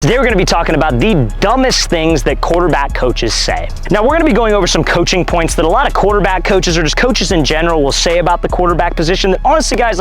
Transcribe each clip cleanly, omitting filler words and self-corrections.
Today we're going to be talking about the dumbest things that quarterback coaches say. Now we're going to be going over some coaching points that a lot of quarterback coaches or just coaches in general will say about the quarterback position that honestly guys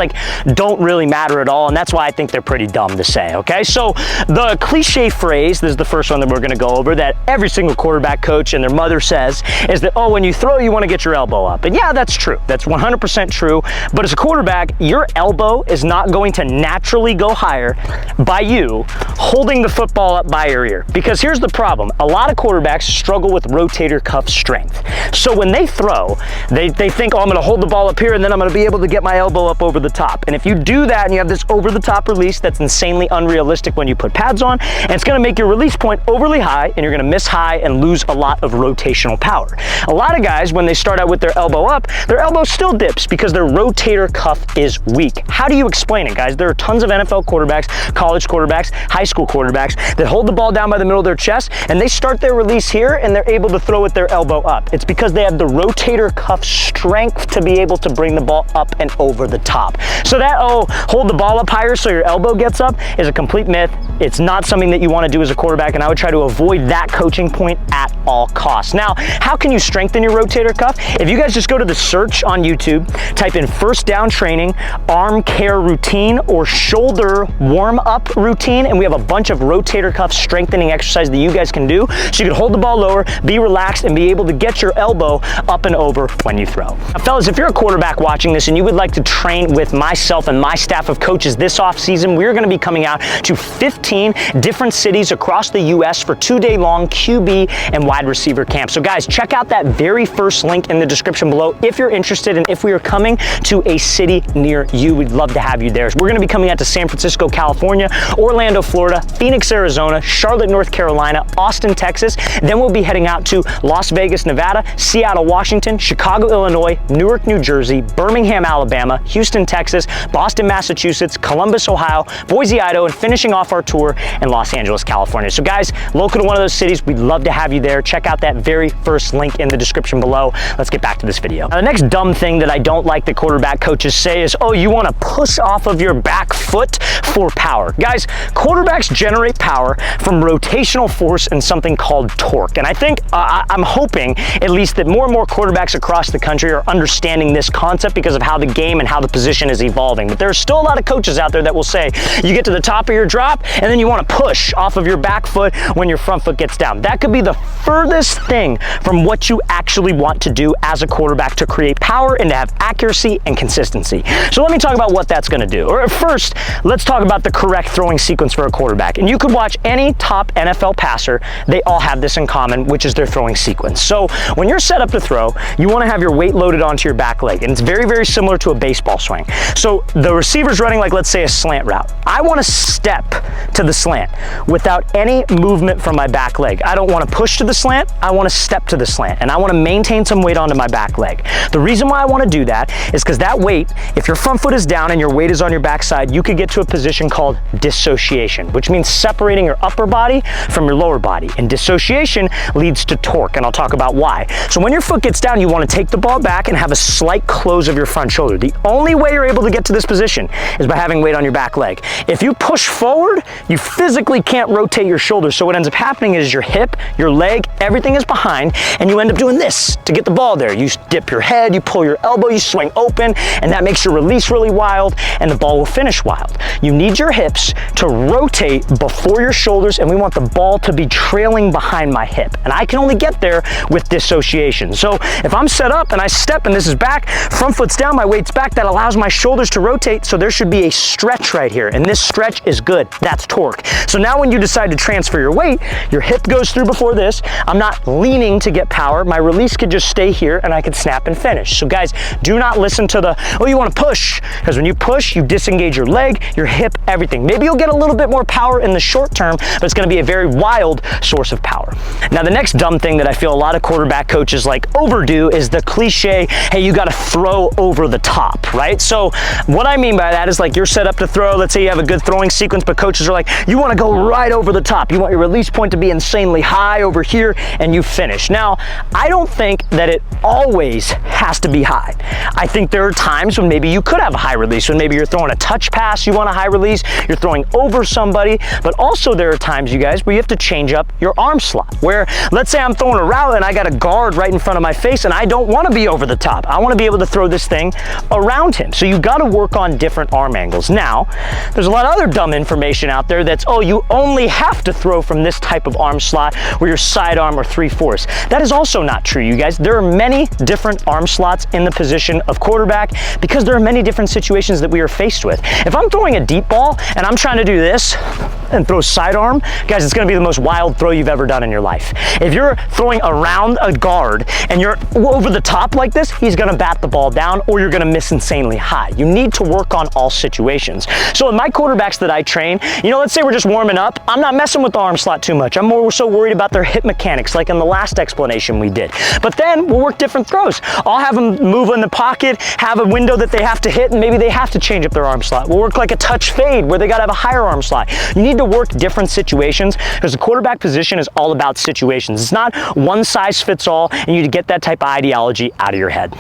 don't really matter at all, and that's why I think they're pretty dumb to say, okay? So the cliche phrase, this is the first one that we're going to go over, that every single quarterback coach and their mother says is that, oh, when you throw you want to get your elbow up. And yeah, that's true. That's 100% true. But as a quarterback, your elbow is not going to naturally go higher by you holding the football up by your ear. Because here's the problem. A lot of quarterbacks struggle with rotator cuff strength. So when they throw, they think, oh, I'm going to hold the ball up here and then I'm going to be able to get my elbow up over the top. And if you do that and you have this over the top release, that's insanely unrealistic when you put pads on, and it's going to make your release point overly high and you're going to miss high and lose a lot of rotational power. A lot of guys, when they start out with their elbow up, their elbow still dips because their rotator cuff is weak. How do you explain it, guys? There are tons of NFL quarterbacks, college quarterbacks, high school quarterbacks that hold the ball down by the middle of their chest and they start their release here and they're able to throw with their elbow up. It's because they have the rotator cuff strength to be able to bring the ball up and over the top. So that, oh, hold the ball up higher so your elbow gets up is a complete myth. It's not something that you want to do as a quarterback, and I would try to avoid that coaching point at all costs. Now, how can you strengthen your rotator cuff? If you guys just go to the search on YouTube, type in first down training, arm care routine, or shoulder warm-up routine, and we have a bunch of rotator cuff strengthening exercises that you guys can do so you can hold the ball lower, be relaxed, and be able to get your elbow up and over when you throw. Now, fellas, if you're a quarterback watching this and you would like to train with myself and my staff of coaches this off-season, we're going to be coming out to 15 different cities across the U.S. for 2-day-long QB and wide receiver camps. So guys, check out that very first link in the description below if you're interested and if we are coming to a city near you. We'd love to have you there. We're going to be coming out to San Francisco, California, Orlando, Florida, Phoenix, Arizona, Charlotte, North Carolina, Austin, Texas. Then we'll be heading out to Las Vegas, Nevada, Seattle, Washington, Chicago, Illinois, Newark, New Jersey, Birmingham, Alabama, Houston, Texas, Boston, Massachusetts, Columbus, Ohio, Boise, Idaho, and finishing off our tour in Los Angeles, California. So guys, local to one of those cities, we'd love to have you there. Check out that very first link in the description below. Let's get back to this video. Now, the next dumb thing that I don't like the quarterback coaches say is, oh, you want to push off of your back foot for power. Guys, quarterbacks generate power from rotational force and something called torque. And I think, I'm hoping at least that more and more quarterbacks across the country are understanding this concept because of how the game and how the position is evolving. But there are still a lot of coaches out there that will say, you get to the top of your drop and then you want to push off of your back foot when your front foot gets down. That could be the furthest thing from what you actually want to do as a quarterback to create power and to have accuracy and consistency. So let me talk about what that's going to do. Or first, let's talk about the correct throwing sequence for a quarterback. And you could watch any top NFL passer, they all have this in common, which is their throwing sequence. So when you're set up to throw, you want to have your weight loaded onto your back leg. And it's very, very similar to a baseball swing. So the receiver's running like, let's say, a slant route. I want to step to the slant without any movement from my back leg. I don't want to push to the slant, I want to step to the slant, and I want to maintain some weight onto my back leg. The reason why I want to do that is because that weight, if your front foot is down and your weight is on your backside, you could get to a position called dissociation, which means separating your upper body from your lower body. And dissociation leads to torque, and I'll talk about why. So when your foot gets down, you want to take the ball back and have a slight close of your front shoulder. The only way you're able to get to this position is by having weight on your back leg. If you push forward, you physically can't rotate your shoulders. So what ends up happening is your hip, your leg, everything is behind, and you end up doing this to get the ball there. You dip your head, you pull your elbow, you swing open, and that makes your release really wild, and the ball will finish wild. You need your hips to rotate before your shoulders, and we want the ball to be trailing behind my hip. And I can only get there with dissociation. So if I'm set up and I step and this is back, front foot's down, my weight's back, that allows my shoulders to rotate, so there should be a stretch right here, and this stretch is good. That's torque. So now when you decide to transfer your weight, your hip goes through before this. I'm not leaning to get power. My release could just stay here and I could snap and finish. So guys, do not listen to the, oh, you want to push, because when you push, you disengage your leg, your hip, everything. Maybe you'll get a little bit more power in the short term, but it's going to be a very wild source of power. Now, the next dumb thing that I feel a lot of quarterback coaches overdo is the cliche, hey, you got to throw over the top, right? So what I mean by that is you're set up to throw, let's say you have a good throwing sequence, but coaches are like, you want to go right over the top. You want your release point to be insanely high over here, and you finish. Now, I don't think that it always has to be high. I think there are times when maybe you could have a high release, when maybe you're throwing a touch pass pass, you want a high release, you're throwing over somebody, but also there are times, you guys, where you have to change up your arm slot, where let's say I'm throwing a route and I got a guard right in front of my face and I don't want to be over the top. I want to be able to throw this thing around him. So you got to work on different arm angles. Now, there's a lot of other dumb information out there that's, oh, you only have to throw from this type of arm slot where your sidearm or 3/4. That is also not true, you guys. There are many different arm slots in the position of quarterback because there are many different situations that we are faced with. If I'm throwing a deep ball and I'm trying to do this and throw sidearm, guys, it's going to be the most wild throw you've ever done in your life. If you're throwing around a guard and you're over the top like this, he's going to bat the ball down or you're going to miss insanely high. You need to work on all situations. So with my quarterbacks that I train, you know, let's say we're just warming up, I'm not messing with the arm slot too much. I'm more so worried about their hip mechanics, like in the last explanation we did. But then we'll work different throws. I'll have them move in the pocket, have a window that they have to hit, and maybe they have to change up their arm slot. We'll work like a touch fade where they got to have a higher arm slot. You need to work different situations because the quarterback position is all about situations. It's not one size fits all, and you need to get that type of ideology out of your head.